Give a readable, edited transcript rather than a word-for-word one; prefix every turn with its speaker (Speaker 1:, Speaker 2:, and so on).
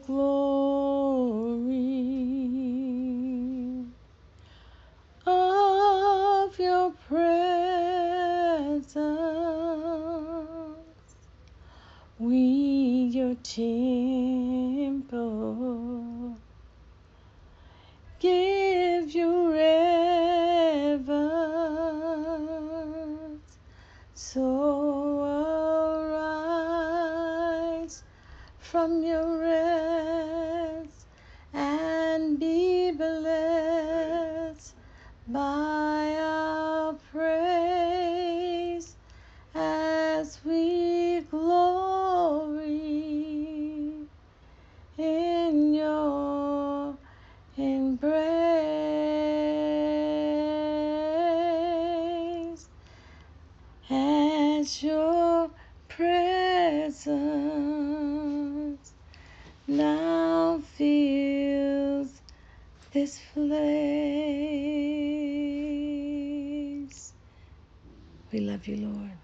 Speaker 1: glory of your presence. We, your temple, give you reverence. So arise from your rest and be blessed by our praise as we glory in your embrace, as your presence now fills this place. We love you, Lord.